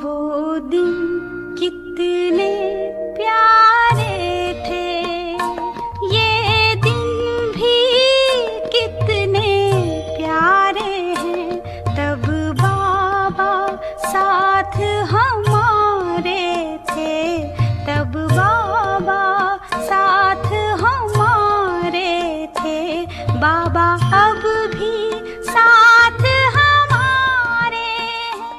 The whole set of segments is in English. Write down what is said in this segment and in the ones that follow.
वो दिन कितने प्यारे थे, ये दिन भी कितने प्यारे हैं। तब बाबा साथ हमारे थे, तब बाबा साथ हमारे थे। बाबा अब भी साथ हमारे हैं।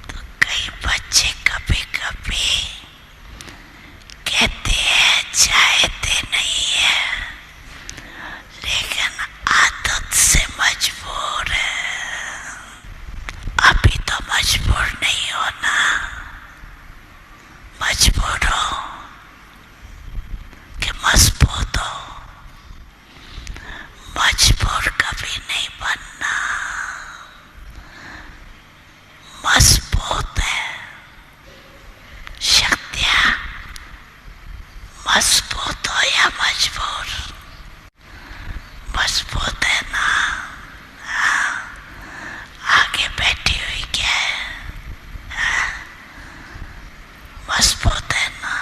तो कई बच्चे कभी कभी कहते हैं चाहते नहीं है, लेकिन आदत से मजबूर है। अभी तो मजबूर नहीं होना, मजबूर हो कि मजबूत हो। मजबूर कभी नहीं बनना, मजबूत है। शक्तियाँ मजबूत हो या मजबूर, मजबूत है ना। हाँ, आगे बैठी हुई क्या है, हाँ, मजबूत है ना।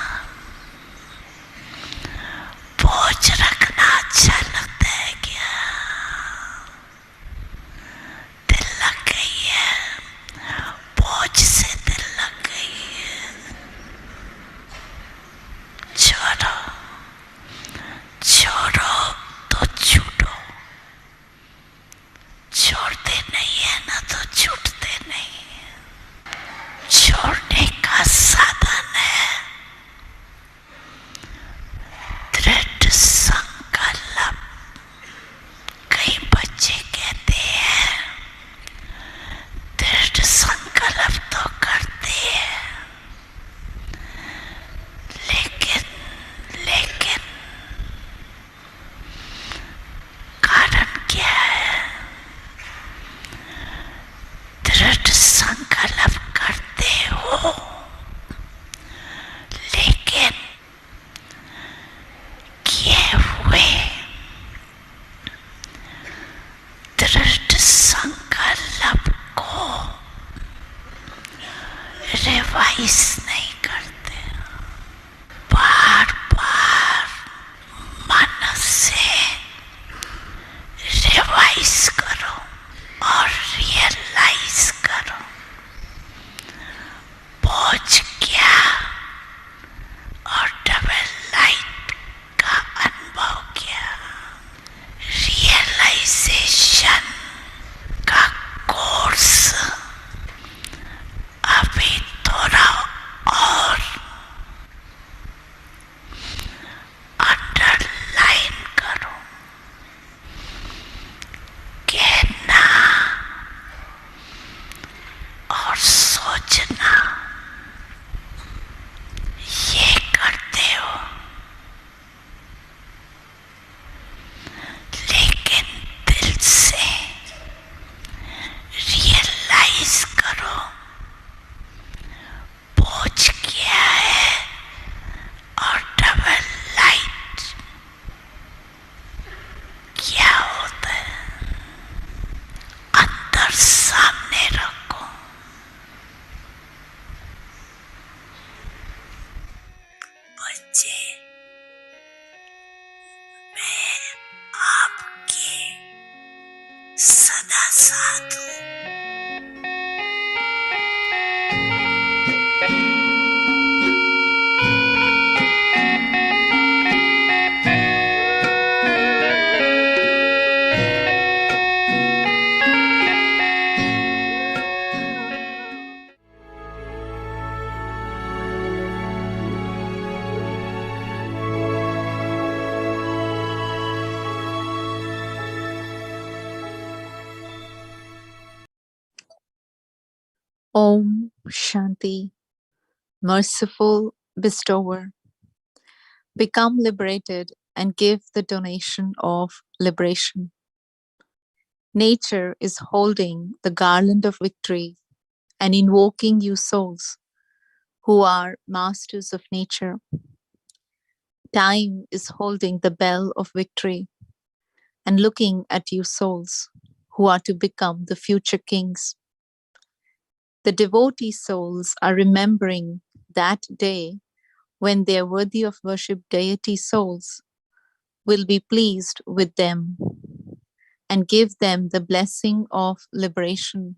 बोझ रखना अच्छा लगता है क्या? दिल लग गई है, बोझ से दिल लग गई है। छोड़ो, छोड़ो तो छूटो। छोड़ते नहीं है ना तो छूटते नहीं है। छोड़ने का साधन है दृढ़ संकल्प। कई बच्चे कहते हैं दृढ़ संकल्प तो करते हैं, लेकिन कारण क्या है? दृढ़ संकल्प करते हो, लेकिन किए हुए दृढ़ संकल्प को रिवाइज नहीं करते। बार बार मन से रिवाइज करो और रियलाइज करो। पहुंच क्या और डबल लाइट का अनुभव किया। रियलाइजेशन का कोर्स अभी थोड़ा और अंडरलाइन करो। कहना और सोचना ये करते हो, लेकिन दिल से रियलाइज करो बोझ क्या है और डबल लाइट क्या होता है। अंदर सामने रखो। बच्चे, मैं आपके सदा साथ हूँ। Om Shanti. Merciful Bestower, become liberated and give the donation of liberation. Nature is holding the garland of victory and invoking you souls who are masters of nature. Time is holding the bell of victory and looking at you souls who are to become the future kings. The devotee souls are remembering that day when their worthy of worship deity souls will be pleased with them and give them the blessing of liberation.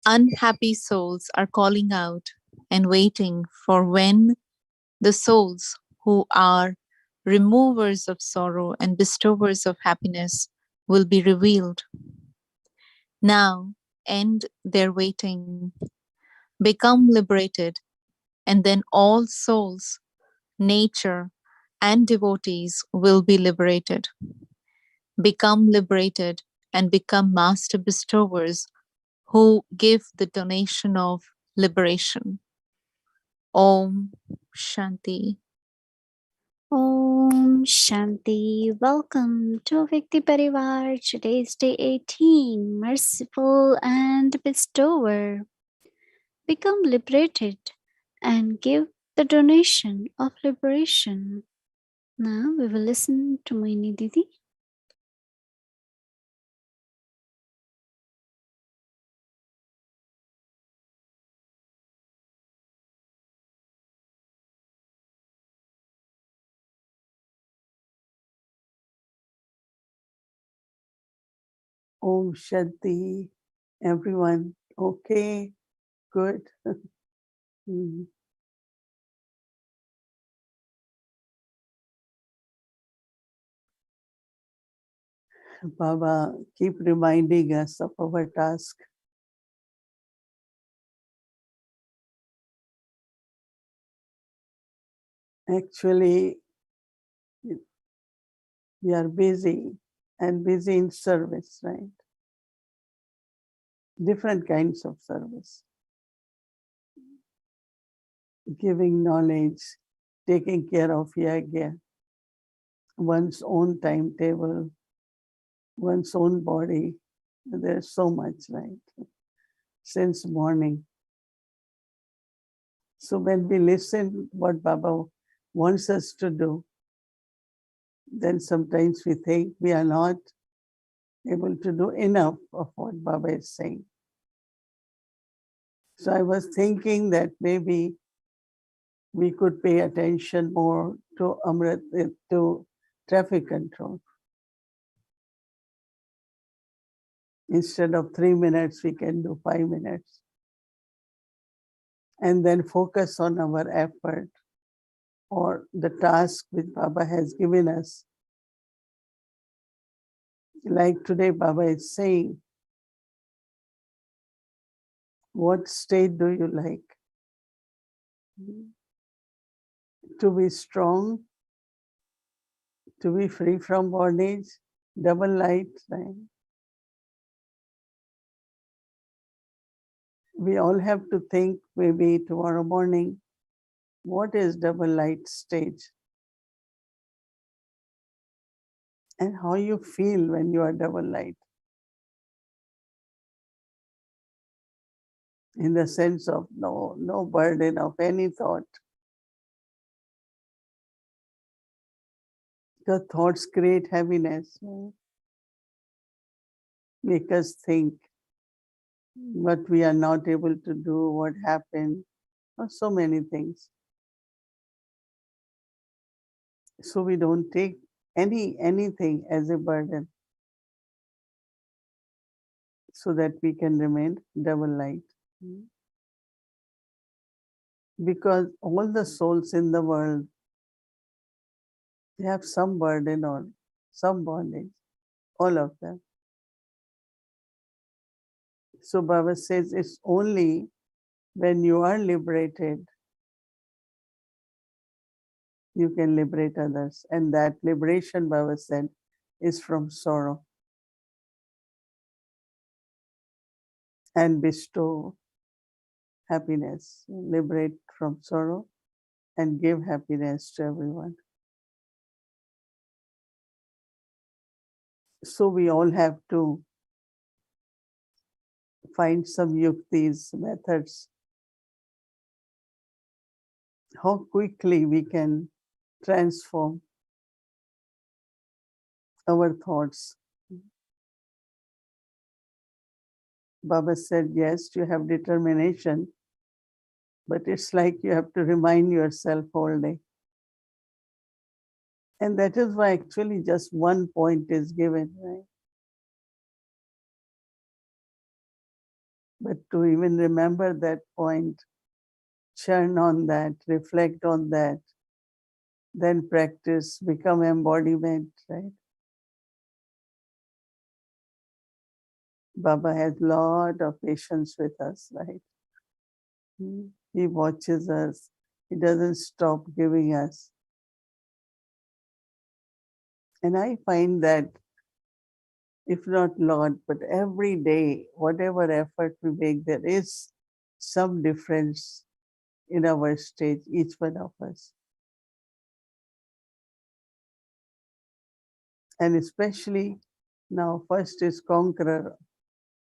Unhappy souls are calling out and waiting for when the souls who are removers of sorrow and bestowers of happiness will be revealed. Now end their waiting, become liberated, and then all souls, nature, and devotees will be liberated. Become liberated and become master bestowers who give the donation of liberation. Om Shanti. Om Shanti. Welcome to Vikti Parivar. Today's day 18. Merciful and bestower. Become liberated and give the donation of liberation. Now we will listen to Mohini Didi. Om Shanti, everyone. Okay, good. Mm. Baba, keep reminding us of our task. Actually, we are busy and busy in service, right? Different kinds of service. Giving knowledge, taking care of yagya, one's own timetable, one's own body. There's so much, right? Since morning. So when we listen what Baba wants us to do, then sometimes we think we are not able to do enough of what Baba is saying. So I was thinking that maybe we could pay attention more to Amrit, to traffic control. Instead of 3 minutes, we can do 5 minutes. And then focus on our effort or the task which Baba has given us. Like today, Baba is saying, what state do you like? To be strong, to be free from bondage, double light, right? We all have to think maybe tomorrow morning, what is double light stage? And how you feel when you are double light. In the sense of no burden of any thought. The thoughts create heaviness, right? Make us think what we are not able to do, what happened, or so many things. So we don't take anything as a burden so that we can remain double light. Because all the souls in the world, they have some burden or some bondage, all of them. So Baba says it's only when you are liberated, you can liberate others. And that liberation, Baba said, is from sorrow. And bestow happiness, liberate from sorrow and give happiness to everyone. So we all have to find some yuktis, methods, how quickly we can transform our thoughts. Baba said, yes, you have determination, but it's like you have to remind yourself all day. And that is why actually just one point is given, right? But to even remember that point, churn on that, reflect on that, then practice, become embodiment, right? Baba has lot of patience with us, right? He watches us. He doesn't stop giving us. And I find that, if not lot, but every day, whatever effort we make, there is some difference in our stage, each one of us. And especially now, first is conqueror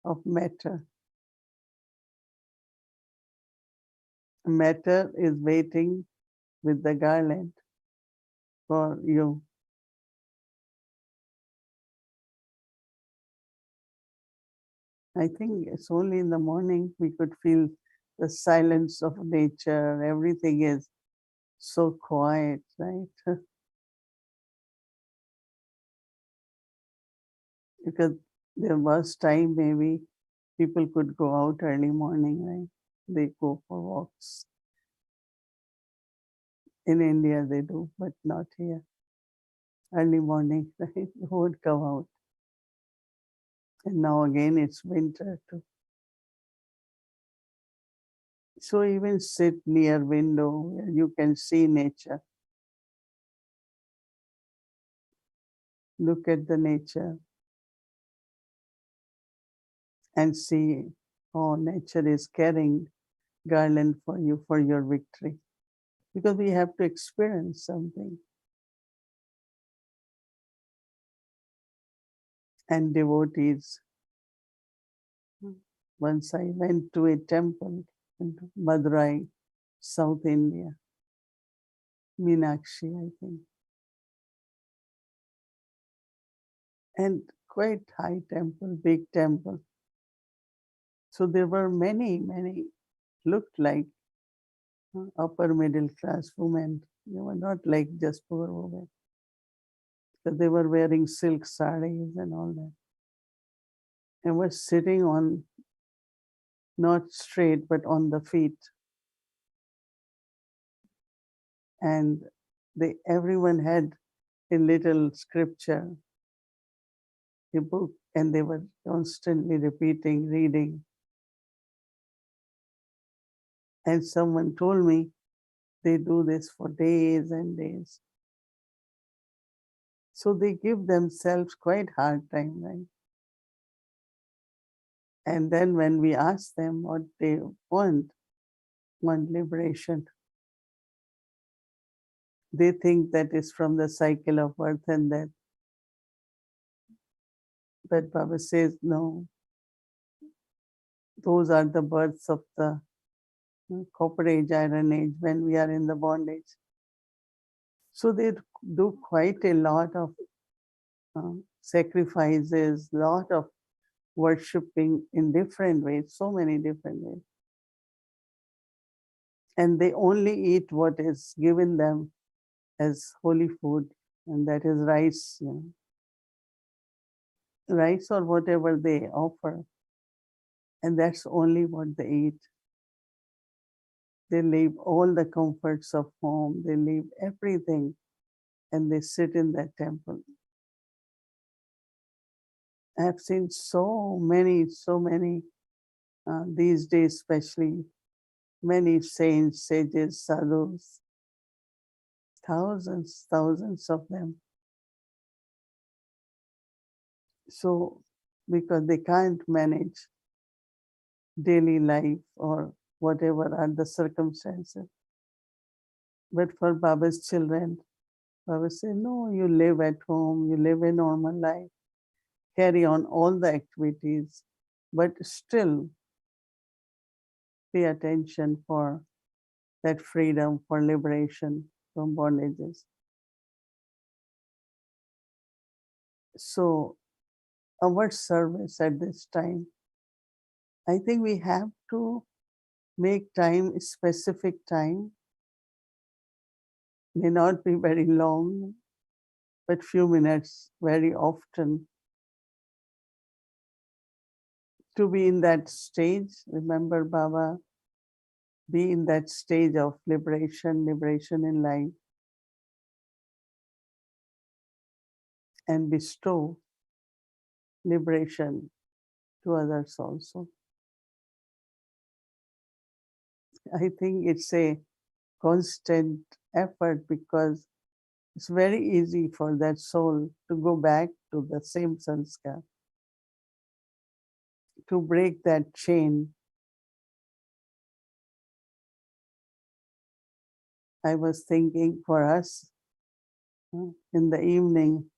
of matter. Matter is waiting with the garland for you. I think it's only in the morning we could feel the silence of nature. Everything is so quiet, right? Because there was time maybe people could go out early morning, right? They go for walks. In India they do, but not here. Early morning, right? Who would come out? And now again it's winter too. So even sit near window where you can see nature. Look at the nature and see how nature is carrying garland for you for your victory. Because we have to experience something. And devotees. Once I went to a temple in Madurai, South India, Meenakshi, I think. And quite high temple, big temple. So there were many, looked like upper middle class women. They were not like just poor women. Because they were wearing silk sarees and all that. And were sitting on, not straight, but on the feet. And everyone had a little scripture, a book, and they were constantly repeating, reading. And someone told me they do this for days and days. So they give themselves quite hard time, right? And then when we ask them what they want liberation, they think that is from the cycle of birth and death. But Baba says, no, those are the births of the copper age, iron age, when we are in the bondage. So they do quite a lot of sacrifices, lot of worshipping in different ways, so many different ways. And they only eat what is given them as holy food, and that is rice, rice or whatever they offer. And that's only what they eat. They leave all the comforts of home, they leave everything, and they sit in that temple. I have seen so many, these days especially, many saints, sages, sadhus, thousands of them. So, because they can't manage daily life or whatever are the circumstances. But for Baba's children, Baba said, no, you live at home, you live a normal life, carry on all the activities, but still pay attention for that freedom, for liberation from bondages. So our service at this time I think we have to make time, specific time, may not be very long, but few minutes very often, to be in that stage. Remember, Baba, be in that stage of liberation in life, and bestow liberation to others also. I think it's a constant effort, because it's very easy for that soul to go back to the same sanskar, to break that chain. I was thinking for us in the evening,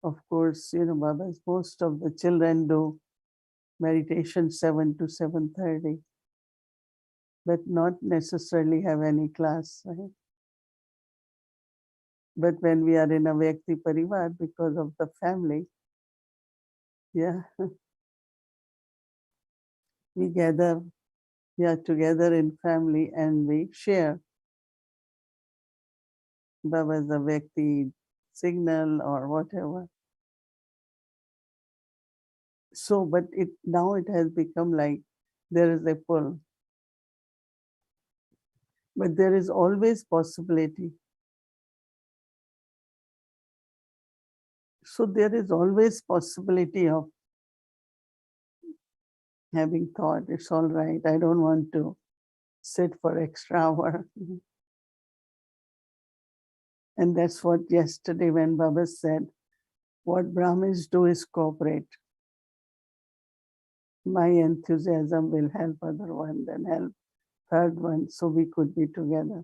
of course, Baba's, most of the children do meditation 7 to 7:30, but not necessarily have any class, right? But when we are in a Vyakti Parivar, because of the family, yeah, we gather, we are together in family and we share Baba's Vyakti signal or whatever. So, but now it has become like there is a pull. But there is always possibility. So there is always possibility of having thought, it's all right, I don't want to sit for extra hour. And that's what yesterday when Baba said, what Brahmins do is cooperate. My enthusiasm will help other one, then help third one, so we could be together.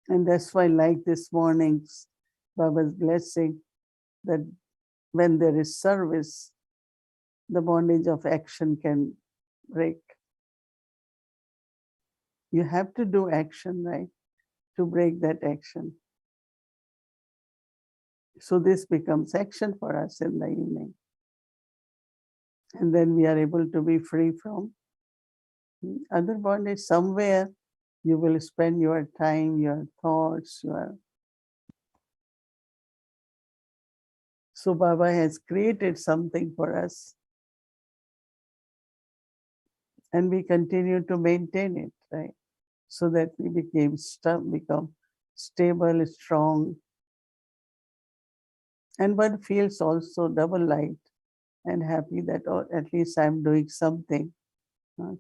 And that's why, like this morning's Baba's blessing, that when there is service, the bondage of action can break. You have to do action, right, to break that action. So this becomes action for us in the evening. And then we are able to be free from other bondage. Somewhere you will spend your time, your thoughts, So Baba has created something for us, and we continue to maintain it, right? So that we become stable, strong, and one feels also double light and happy that, oh, at least I'm doing something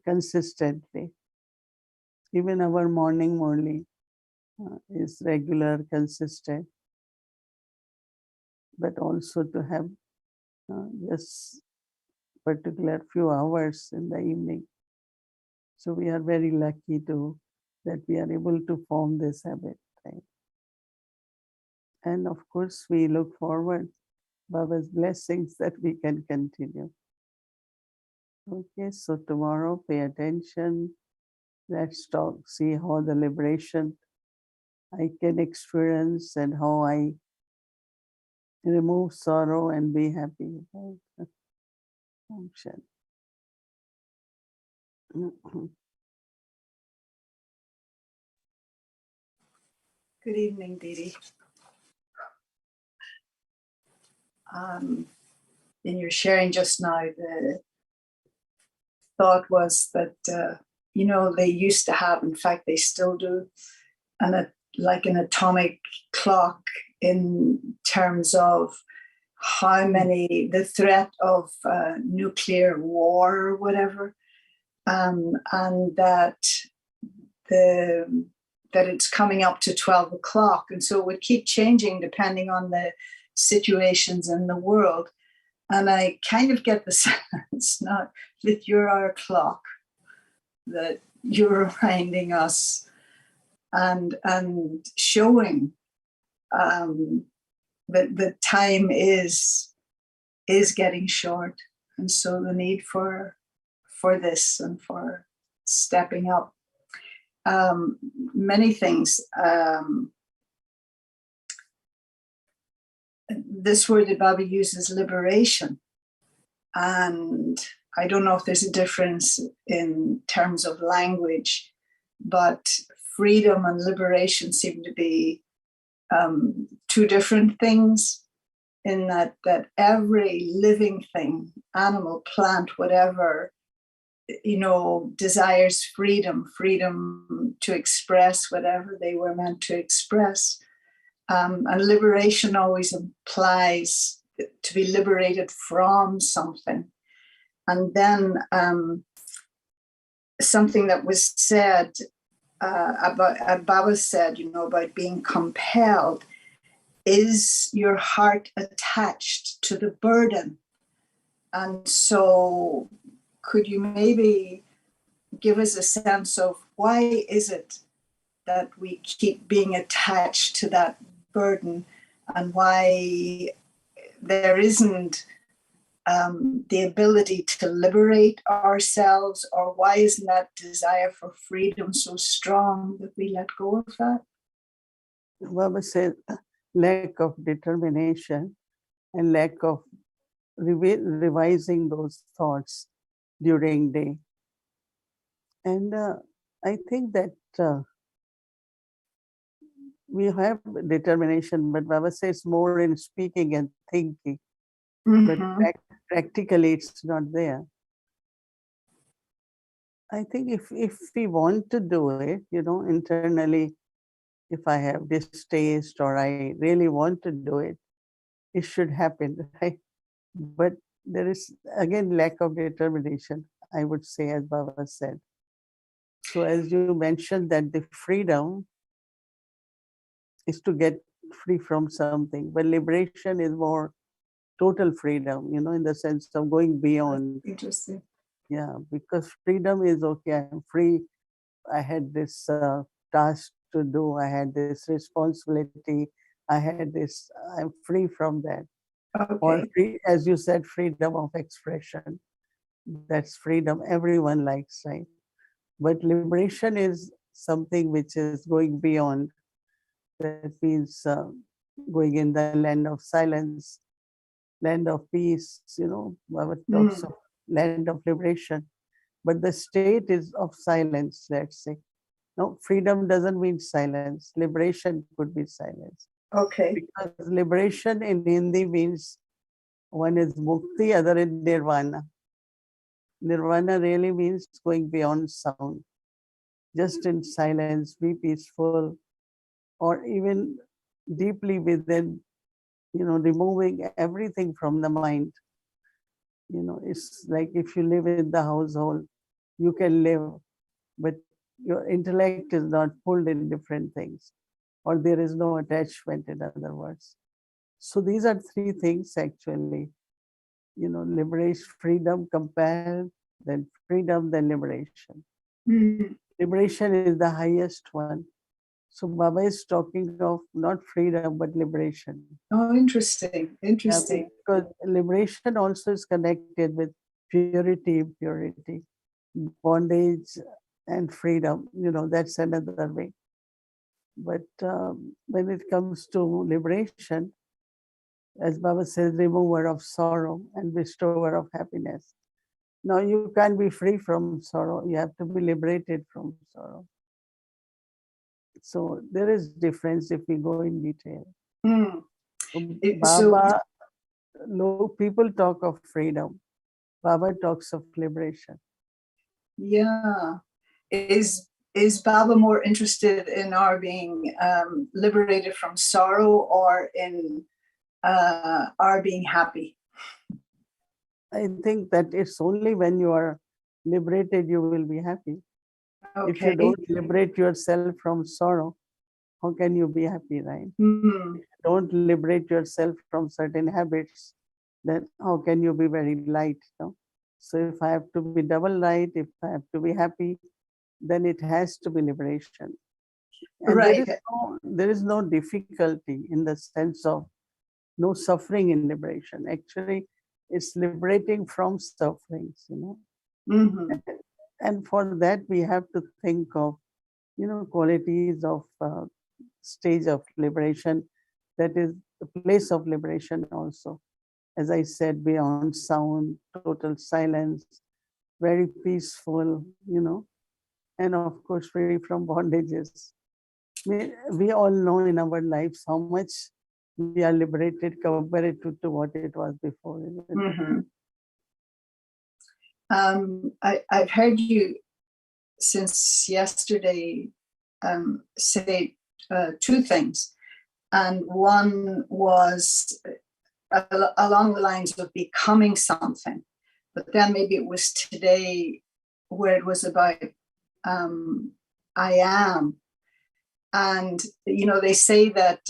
consistently. Even our morning only is regular, consistent, but also to have just particular few hours in the evening. So we are very lucky that we are able to form this habit, right? And of course, we look forward Baba's blessings that we can continue. Okay, so tomorrow, pay attention. Let's talk, see how the liberation I can experience and how I remove sorrow and be happy. Right? Good evening, Didi. In your sharing just now, the thought was that, they used to have, in fact, they still do, like an atomic clock in terms of how many, the threat of nuclear war or whatever, and that it's coming up to 12 o'clock. And so it would keep changing depending on the situations in the world. And I kind of get the sense, not with your clock, that you're reminding us and showing that the time is getting short. And so the need for this and for stepping up. Many things. This word that Baba uses, liberation. And I don't know if there's a difference in terms of language, but freedom and liberation seem to be two different things, in that every living thing, animal, plant, whatever, desires freedom to express whatever they were meant to express. And liberation always implies to be liberated from something. And then something that was said about Baba said, about being compelled. Is your heart attached to the burden? And so could you maybe give us a sense of why is it that we keep being attached to that burden, and why there isn't the ability to liberate ourselves, or why isn't that desire for freedom so strong that we let go of that? Baba said lack of determination and lack of revising those thoughts during day. And I think that we have determination, but Baba says more in speaking and thinking, but practically it's not there. I think if we want to do it, internally, if I have distaste or I really want to do it, it should happen, right? But there is, again, lack of determination, I would say, as Baba said. So as you mentioned that the freedom is to get free from something, but liberation is more total freedom, in the sense of going beyond. Interesting. Yeah, because freedom is okay, I'm free. I had this task to do, I had this responsibility, I had this, I'm free from that. Okay. Or free, as you said, freedom of expression. That's freedom everyone likes, right? But liberation is something which is going beyond. That means going in the land of silence, land of peace, Baba talks of land of liberation. But the state is of silence, let's say. No, freedom doesn't mean silence. Liberation could be silence. Okay. Because liberation in Hindi means one is mukti, other is nirvana. Nirvana really means going beyond sound, just in silence, be peaceful, or even deeply within, removing everything from the mind. It's like if you live in the household, you can live, but your intellect is not pulled in different things, or there is no attachment, in other words. So these are three things actually, liberation, freedom, compelled, then freedom, then liberation. Liberation is the highest one. So Baba is talking of not freedom, but liberation. Oh, interesting. Interesting. Yeah, because liberation also is connected with purity, impurity, bondage, and freedom. That's another way. But when it comes to liberation, as Baba says, remover of sorrow and bestower of happiness. Now you can't be free from sorrow. You have to be liberated from sorrow. So there is difference if we go in detail. Baba, people talk of freedom. Baba talks of liberation. Yeah. Is Baba more interested in our being liberated from sorrow, or in our being happy? I think that it's only when you are liberated you will be happy. Okay. If you don't liberate yourself from sorrow, how can you be happy, right? If you don't liberate yourself from certain habits, then how can you be very light? So if I have to be double light, if I have to be happy, then it has to be liberation. And right. There is no difficulty in the sense of no suffering in liberation. Actually, it's liberating from sufferings, And for that, we have to think of, qualities of stage of liberation, that is the place of liberation also. as I said, beyond sound, total silence, very peaceful, and of course, free from bondages. We all know in our lives how much we are liberated compared to what it was before. Mm-hmm. I've heard you since yesterday say two things. And one was along the lines of becoming something. But then maybe it was today where it was about I am. And, they say that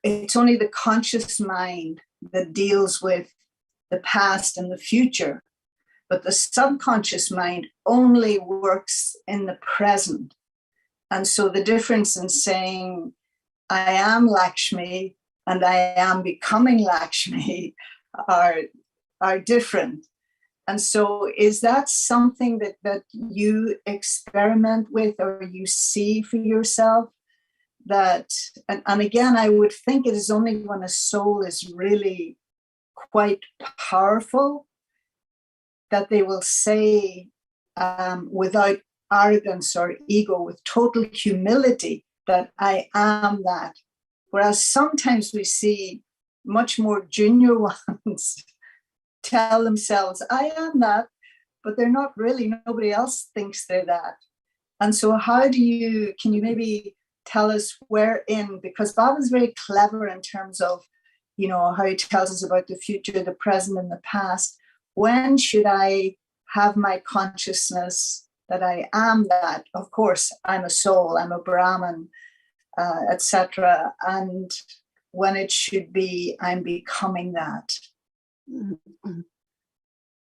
it's only the conscious mind that deals with the past and the future, but the subconscious mind only works in the present. And so the difference in saying I am Lakshmi and I am becoming Lakshmi are different. And so is that something that you experiment with or you see for yourself? That, and again, I would think it is only when a soul is really quite powerful that they will say without arrogance or ego, with total humility, that I am that. Whereas sometimes we see much more junior ones tell themselves, I am that, but they're not really. Nobody else thinks they're that. And so can you maybe tell us wherein, because Bob is very clever in terms of, how he tells us about the future, the present, and the past. When should I have my consciousness that I am that? Of course, I'm a soul, I'm a Brahman, etc. And when it should be, I'm becoming that.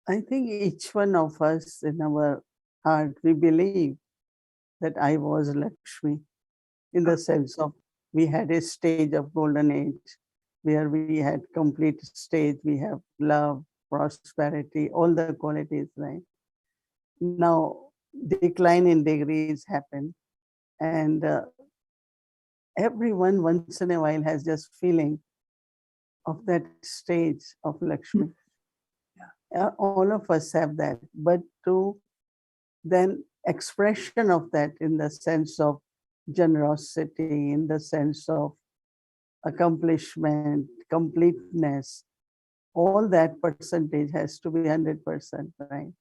I think each one of us in our heart, we believe that I was Lakshmi, in the sense of we had a stage of golden age where we had complete stage, we have love, prosperity, all the qualities, right? Now, decline in degrees happen, and everyone once in a while has just feeling of that stage of Lakshmi. All of us have that, but to then expression of that in the sense of generosity, in the sense of accomplishment, completeness, all that percentage has to be 100%, right?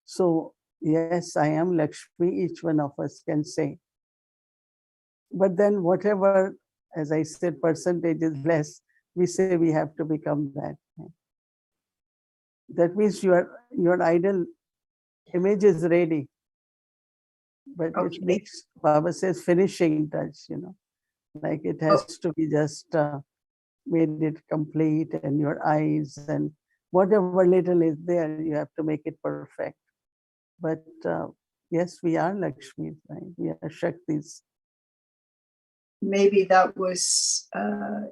So yes, I am Lakshmi, each one of us can say. But then whatever, as I said, percentage is less, we say we have to become that. That means your ideal image is ready. But it needs, Baba says, finishing touch, like it has to be just made it complete, and your eyes and whatever little is there, you have to make it perfect. But yes, we are Lakshmi, right? We are Shaktis. Maybe that was,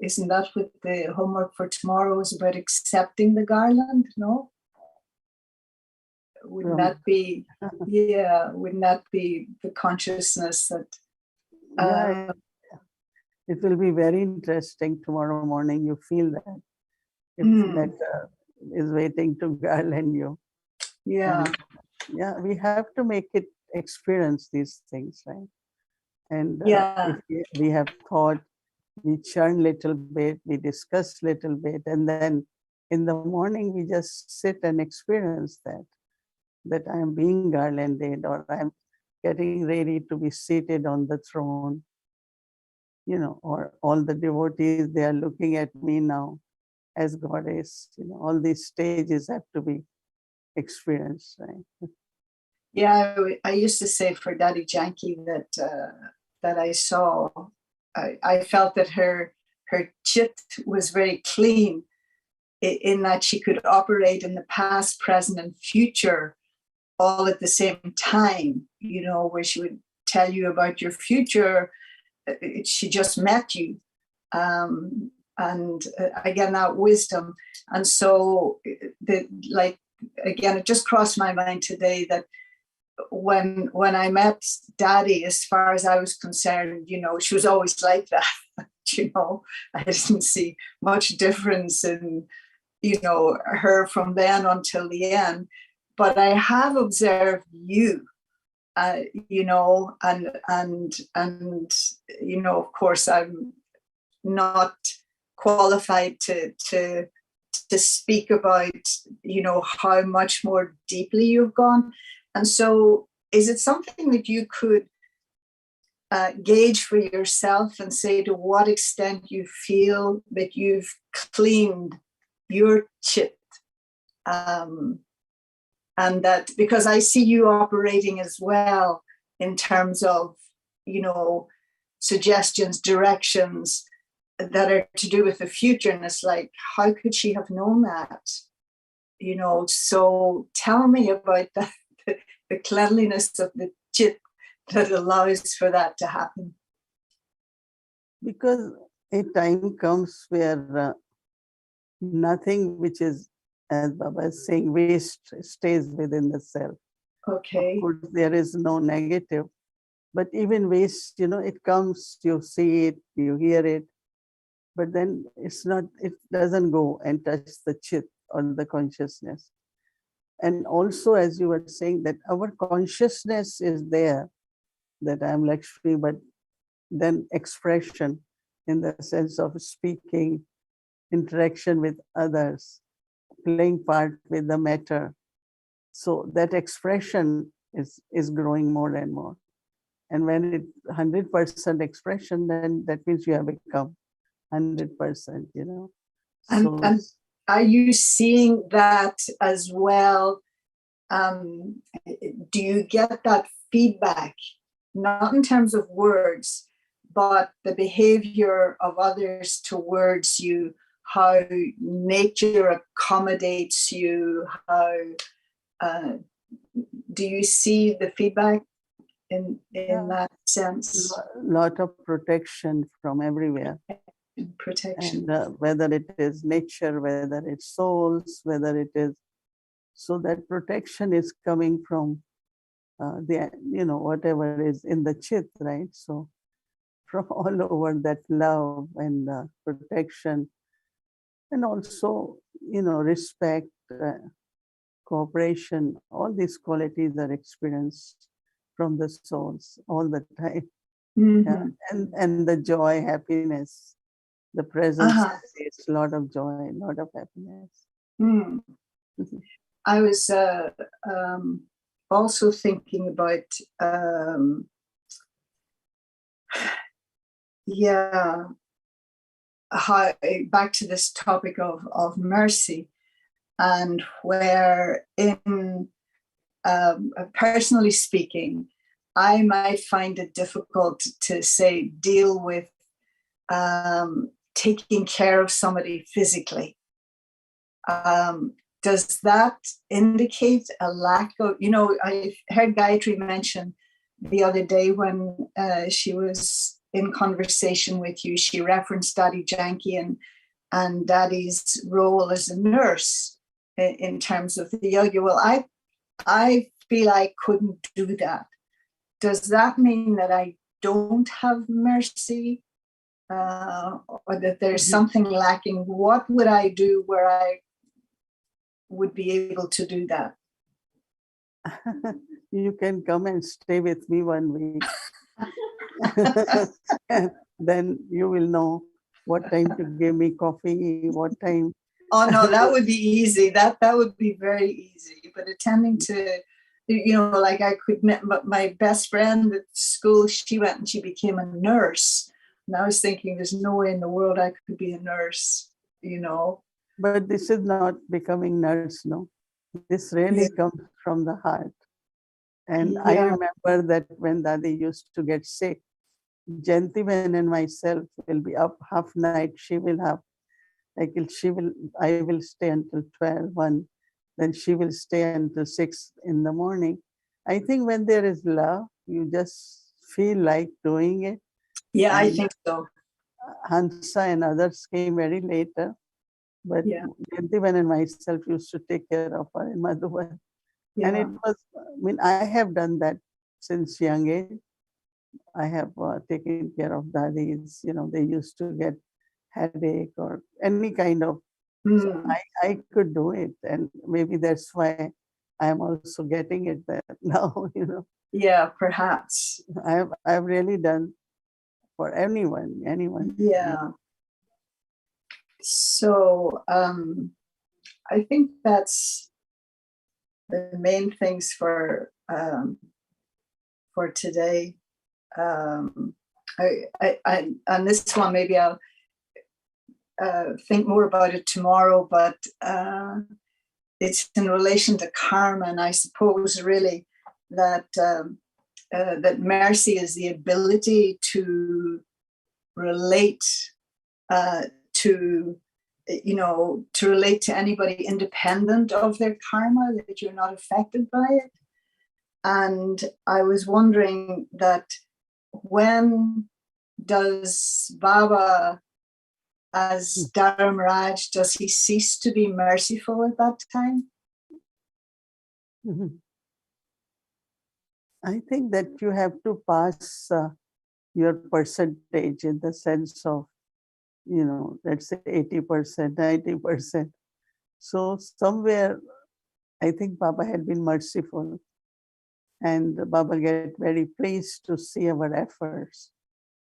isn't that what the homework for tomorrow is about, accepting the garland? No? Wouldn't that be, wouldn't that be the consciousness that... It will be very interesting tomorrow morning. You feel that. That is waiting to garland you. Yeah. And, we have to make it experience these things, right? And if we have thought, we churn little bit, we discuss little bit, and then in the morning we just sit and experience that I am being garlanded, or I am getting ready to be seated on the throne, or all the devotees, they are looking at me now as goddess. All these stages have to be experienced, right? Yeah, I used to say for Daddy Janki that I saw, I felt that her chit was very clean, in that she could operate in the past, present, and future all at the same time, where she would tell you about your future. She just met you. And again, that wisdom. And so, again, it just crossed my mind today that when I met Daddy, as far as I was concerned, she was always like that. you know. I didn't see much difference in, you know, her from then until the end. But I have observed you, you know, and you know, of course, I'm not qualified to speak about, you know, how much more deeply you've gone. And so, is it something that you could gauge for yourself and say to what extent you feel that you've cleaned your chit? And that, because I see you operating as well in terms of, you know, suggestions, directions that are to do with the future. And it's like, how could she have known that? You know, so tell me about that, the cleanliness of the chit that allows for that to happen. Because a time comes where nothing which is, as Baba is saying, waste stays within the self. Okay. Of course, there is no negative, but even waste, you know, it comes, you see it, you hear it, but then it's not, it doesn't go and touch the chit or the consciousness. And also, as you were saying, that our consciousness is there, that I'm Lakshmi, but then expression in the sense of speaking, interaction with others, playing part with the matter. So that expression is growing more and more. And when it's 100% expression, then that means you have become 100%, you know. So, And are you seeing that as well? Do you get that feedback, not in terms of words, but the behavior of others towards you, how nature accommodates you, how do you see the feedback in that sense? lot of protection from everywhere. Protection. And whether it is nature, whether it's souls, whether it is, so that protection is coming from the, you know, whatever is in the chit, right? So from all over, that love and protection, and also, you know, respect, cooperation, all these qualities are experienced from the souls all the time. Mm-hmm. Yeah. And the joy, happiness, the presence creates a lot of joy, a lot of happiness. Mm. I was also thinking about, yeah, how, back to this topic of mercy, and where in personally speaking, I might find it difficult to say deal with taking care of somebody physically. Does that indicate a lack of, you know, I heard Gayatri mention the other day when she was in conversation with you, she referenced Daddy Janki and Daddy's role as a nurse in terms of the yoga. Well, I feel I couldn't do that. Does that mean that I don't have mercy, or that there's something lacking? What would I do where I would be able to do that? You can come and stay with me 1 week. Then you will know what time to give me coffee, what time. Oh no, that would be easy. That would be very easy. But attending to, you know, like I could, my best friend at school, she went and she became a nurse. And I was thinking, there's no way in the world I could be a nurse, you know. But this is not becoming nurse, no. This really comes from the heart. And I remember that when Dadi used to get sick, Jantiben and myself will be up half night. She will have, like, I will stay until 12, 1. Then she will stay until 6 in the morning. I think when there is love, you just feel like doing it. Yeah, and I think so. Hansa and others came very later. But Jantiben and myself used to take care of her in Madhuban. And it was, I mean, I have done that since young age. I have taken care of daddies. They used to get headache or any kind of. So I could do it, and maybe that's why I'm also getting it there now. Yeah, perhaps. I've really done for anyone. Yeah. So I think that's the main things for today. I on this one maybe I'll think more about it tomorrow, but it's in relation to karma, and I suppose really that that mercy is the ability to relate to to relate to anybody independent of their karma, that you're not affected by it. And I was wondering that when does Baba, as Dharamraj, does he cease to be merciful at that time? Mhm. I think that you have to pass your percentage in the sense of, let's say 80%, 90%. So somewhere, I think Baba had been merciful, and Baba get very pleased to see our efforts.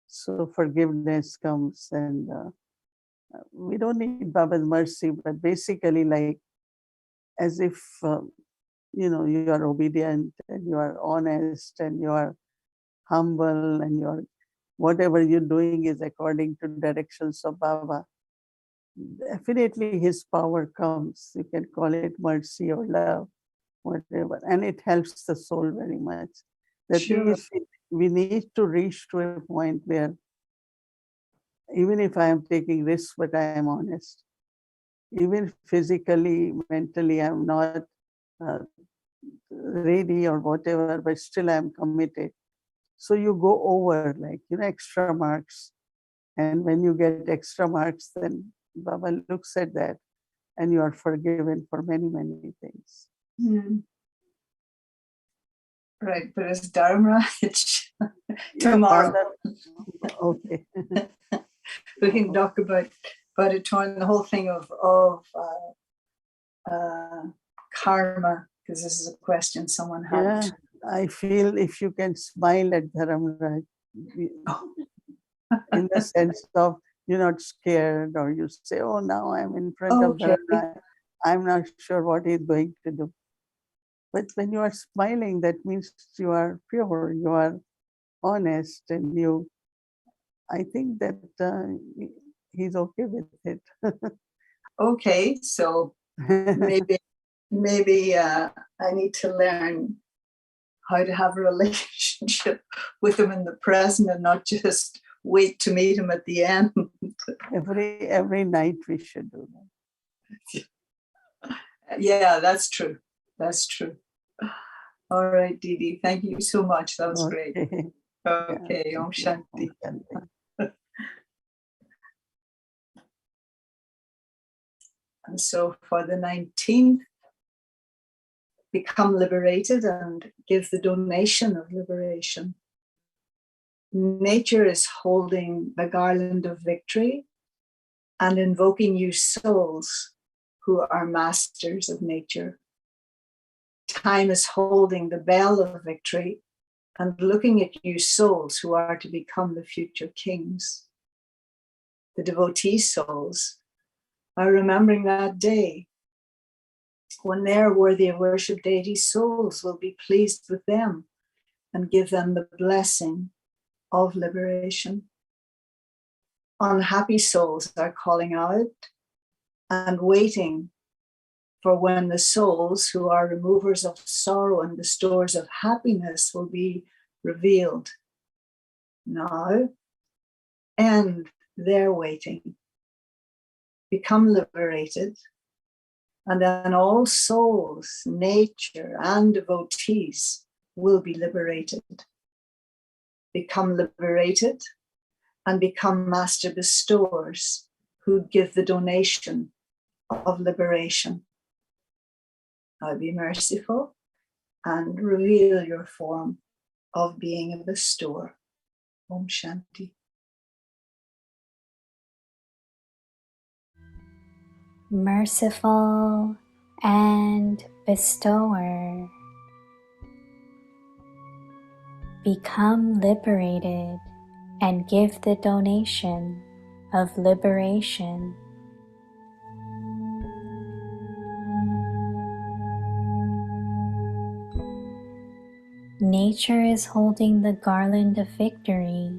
So forgiveness comes, and we don't need Baba's mercy, but basically like as if, you are obedient and you are honest and you are humble and whatever you're doing is according to directions of Baba. Definitely his power comes. You can call it mercy or love, whatever, and it helps the soul very much. That Sure. means we need to reach to a point where even if I am taking risks, but I am honest, even physically, mentally, I'm not uh, ready or whatever, but still I'm committed. So you go over like, extra marks. And when you get extra marks, then Baba looks at that and you are forgiven for many, many things. Mm. Right, but as Dharamraj tomorrow. tomorrow. Okay. We can talk about it tomorrow, the whole thing of karma, because this is a question someone had. Yeah, I feel if you can smile at Dharamraj, in the sense of you're not scared or you say, oh, now I'm in front of Okay. Dharamraj, I'm not sure what he's going to do. But when you are smiling, that means you are pure, you are honest, and I think that he's okay with it. Okay, so maybe I need to learn how to have a relationship with him in the present and not just wait to meet him at the end. every night we should do that. Yeah, that's true. That's true. All right, Didi, thank you so much. That was okay. great. Okay, Yeah, Om Shanti. Om Shanti. And so for the 19th, become liberated and give the donation of liberation. Nature is holding the garland of victory and invoking you souls who are masters of nature. Time is holding the bell of victory and looking at you souls who are to become the future kings. The devotee souls are remembering that day when their worthy of worship deity souls will be pleased with them and give them the blessing of liberation. Unhappy souls are calling out and waiting for when the souls who are removers of sorrow and bestowers of happiness will be revealed. Now, end their waiting. Become liberated, and then all souls, nature, and devotees will be liberated. Become liberated and become master bestowers who give the donation of liberation. Now be merciful and reveal your form of being a bestower. Om Shanti. Merciful and bestower, become liberated and give the donation of liberation. Nature is holding the garland of victory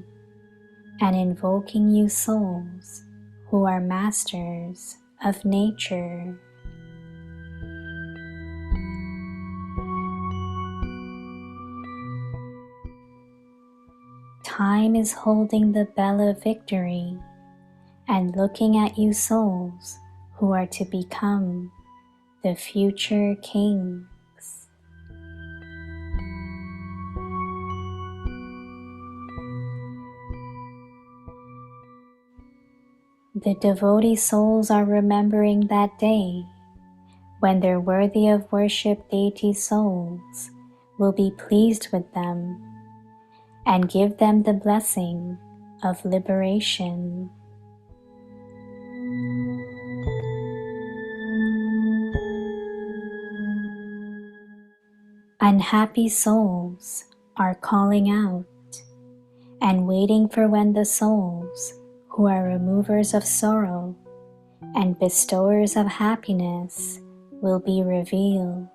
and invoking you souls who are masters of nature. Time is holding the bell of victory and looking at you souls who are to become the future kings. The devotee souls are remembering that day when their worthy of worship deity souls will be pleased with them and give them the blessing of liberation. Unhappy souls are calling out and waiting for when the souls who are removers of sorrow and bestowers of happiness will be revealed.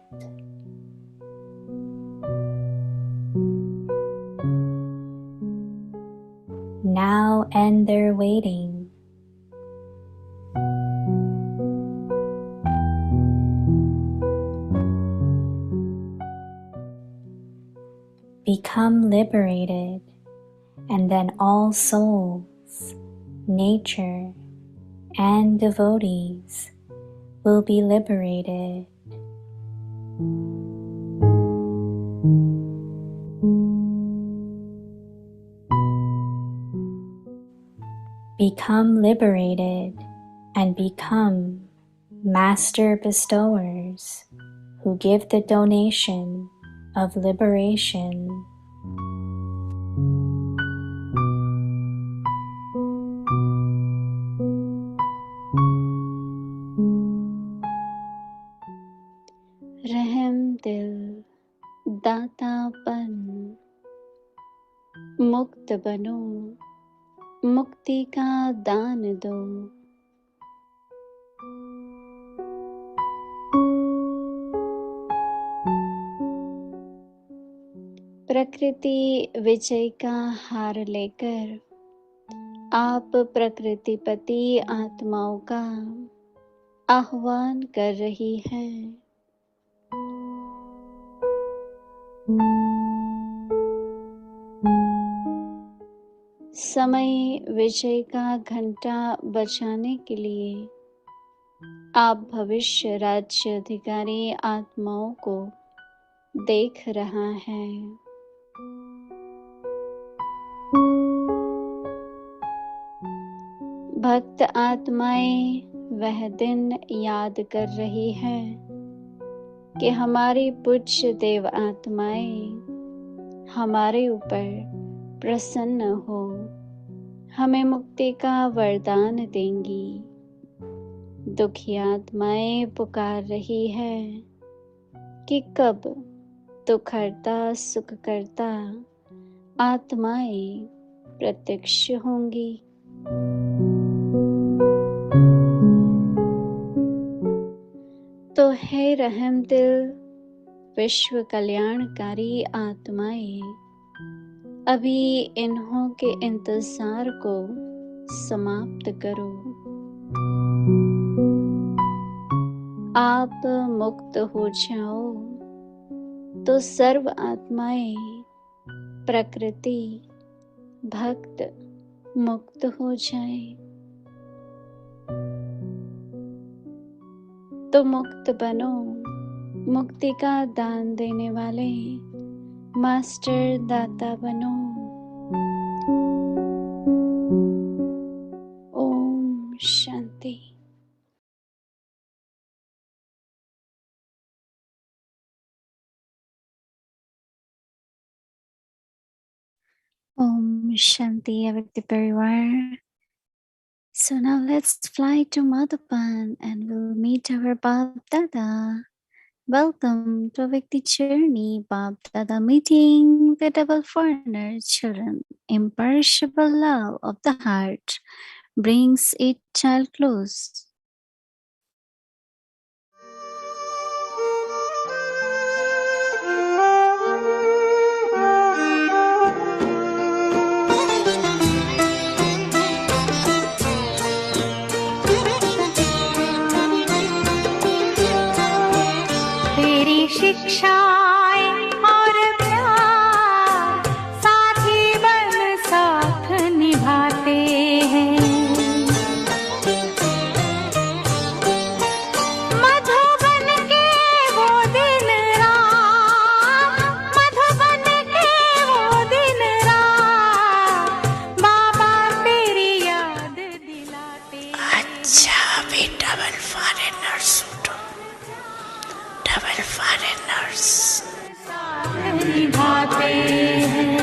Now end their waiting. Become liberated, and then all souls, nature, and devotees will be liberated. Become liberated and become master bestowers who give the donation of liberation. रहम दिल, दातापन, मुक्त बनो, मुक्ति का दान दो। प्रकृति विजय का हार लेकर आप प्रकृतिपति आत्माओं का आह्वान कर रही हैं। समय विजय का घंटा बजाने के लिए आप भविष्य राज्य अधिकारी आत्माओं को देख रहा है। भक्त आत्माएं वह दिन याद कर रही है कि हमारी पूज्य देव आत्माएं हमारे ऊपर प्रसन्न हो हमें मुक्ति का वरदान देंगी। दुखी आत्माएं पुकार रही है कि कब दुखहर्ता सुख करता आत्माएं प्रत्यक्ष होंगी। तो हे रहम दिल विश्व कल्याणकारी आत्माएं, अभी इन्हों के इंतजार को समाप्त करो। आप मुक्त हो जाओ तो सर्व आत्माएं प्रकृति भक्त मुक्त हो जाए। तो मुक्त बनो, मुक्ति का दान देने वाले मास्टर दाता बनो। Om Shanti. Om Shanti Avakti Parivar. So now let's fly to Madhuban and we'll meet our Bab Dada. Welcome to Avakti Journey, Bab Dada meeting with our foreigner children. Imperishable love of the heart brings each child close. तेरी शिक्षाएं और प्यार साथी बन साथ निभाते हैं। मधुबन के वो दिन रात, मधुबन के वो दिन रात, बाबा तेरी याद दिलाते हैं। अच्छा अभी डबल फॉरेनर्स उठो, डबल फॉरेनर्स साथ निभाते हैं।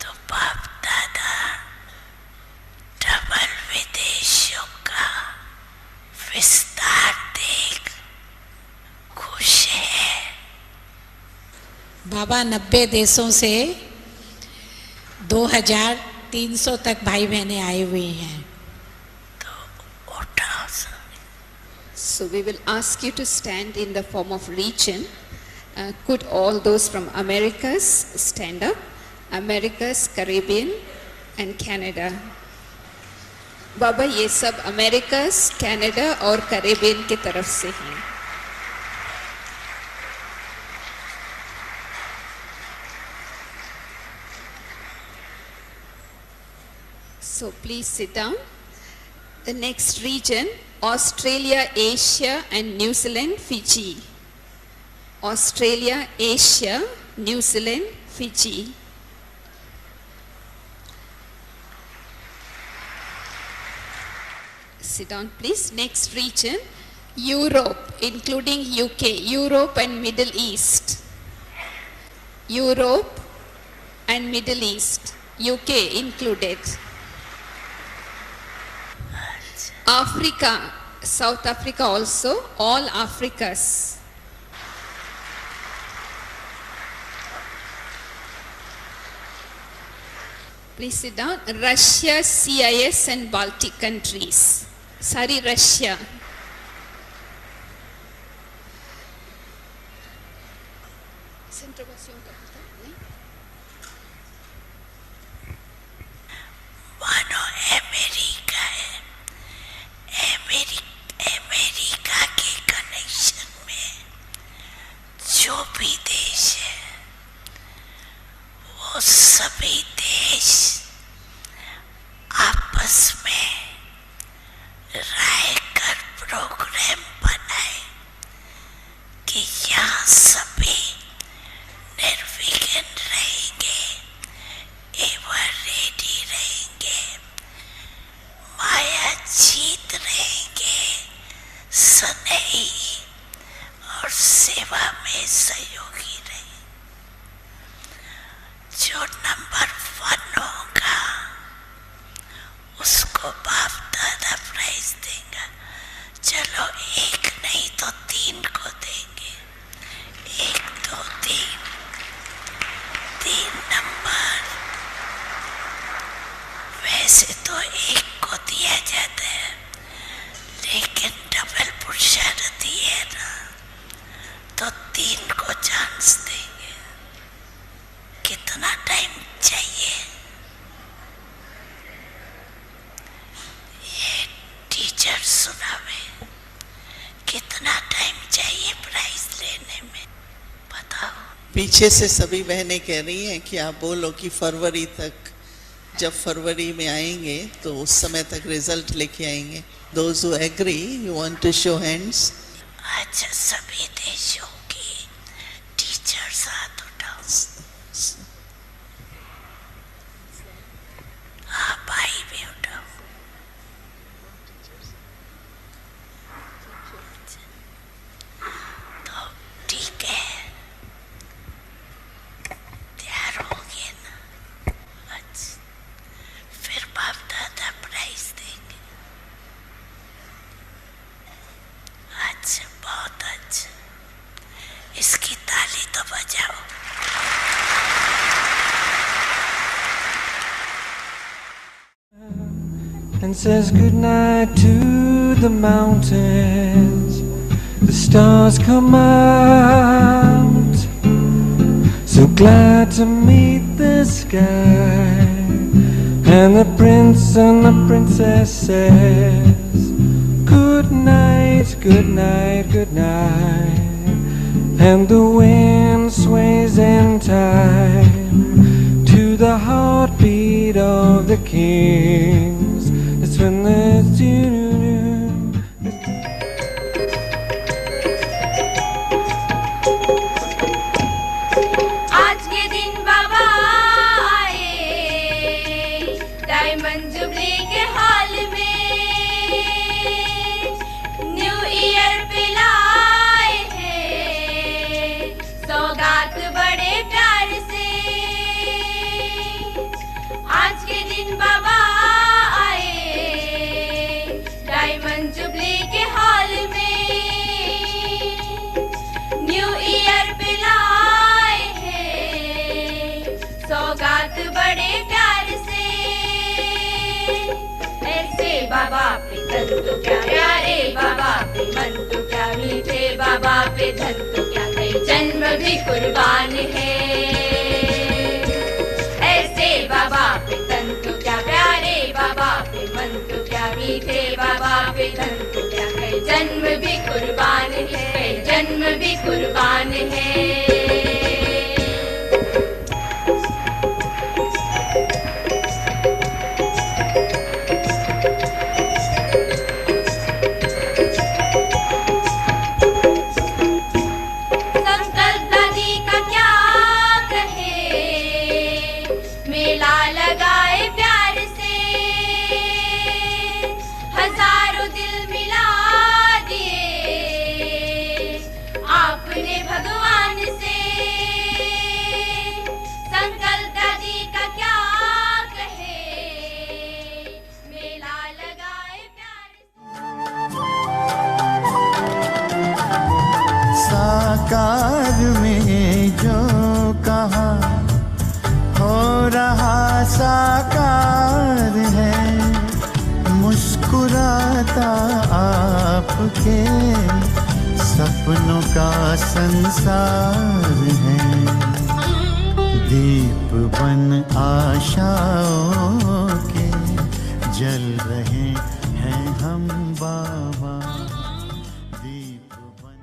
तो बाप दादा डबल विदेशों का विस्तार देख खुश है। बाबा 90 देशों से 2300 तक भाई बहनें आए हुए हैं। So we will ask you to stand in the form of region. Could all those from Americas stand up? Americas, Caribbean and Canada. बाबा ये सब अमेरिकास, कनाडा और कैरेबियन की तरफ से हैं। So please sit down. The next region, Australia, Asia and New Zealand, Fiji. Australia, Asia, New Zealand, Fiji. Sit down please. Next region, Europe, including UK, Europe and Middle East. Europe and Middle East, UK included. Africa, South Africa also, all Africas. Please sit down. Russia, CIS and Baltic countries. Sorry, Russia. मानो America है, America के connection में जो भी देश है वो सभी देश आपस में राय कर प्रोग्राम बनाए कि यहाँ सभी निर्विघ्न रहेंगे एवं रेडी रहेंगे, माया जीत रहेंगे, स्नेही और सेवा में सहयोगी रहे। जो नंबर 1 होगा उसको बाप दादा प्राइज देंगे। चलो एक नहीं तो 3 को देंगे। 1 2 3 नंबर। वैसे तो 1 को दिया जाता है, लेकिन डबल पुरुषार्थी है ना, तो 3 को चांस देंगे। कितना टाइम चाहिए? ये टीचर सुनावे। कितना टाइम चाहिए प्राइज लेने में? बताओ। पीछे से सभी बहनें कह रही हैं कि आप बोलो कि फरवरी तक, जब फरवरी में आएंगे तो उस समय तक रिजल्ट लेके आएंगे। Those who agree, you want to show hands? अच्छा, सभी देशों की टीचर्स हाथ उठाओ। हाँ, भाई भी उठाओ। तो ठीक है, तो बजाओ। And says goodnight to the mountains. The stars come out, so glad to meet the sky. And the prince and the princess says good night, good night, good night. And the wind sways in time to the heartbeat of the kings. It's when the आज के दिन बाबा आए diamond jubilee के हाल में new year पे लाए हैं सौगात बड़े प्यार से आज के दिन बाबा आए डायमंड जुबली के हाल में न्यू ईयर पे लाए हैं सौगात बड़े प्यार से ऐसे बाबा पे धन तो क्या प्यारे बाबा पे मन तो क्या मीठे बाबा पे धन तो क्या कई जन्म भी कुर्बान है ऐसे बाबा पे धन तो क्या प्यारे बाबा पे मन तो क्या मीठे बाबा पे धन तो क्या कई जन्म भी कुर्बान है कई जन्म भी कुर्बान है संकल्प नदी का क्या कहे मेला लगाए प्यार से हजारों दिल मिला दिए आपने भगवान से संकल्प नदी का क्या कहे मेला लगाए प्यार से साकार में जो कहा हो रहा साकार है मुस्कुराता आपके सपनों का संसार है दीप बन आशाओं के जल रहे हैं हम बाबा दीप बन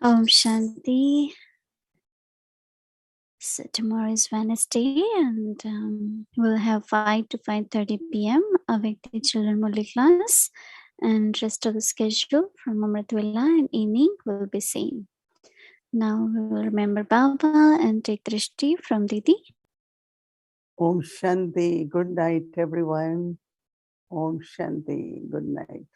Om Shanti. So tomorrow is Wednesday, and we'll have 5 to 5:30 p.m. Awake the Children Murli class, and rest of the schedule from Amritwala and evening will be same. Now we will remember Baba and take Drishti from Didi. Om Shanti. Good night, everyone. Om Shanti. Good night.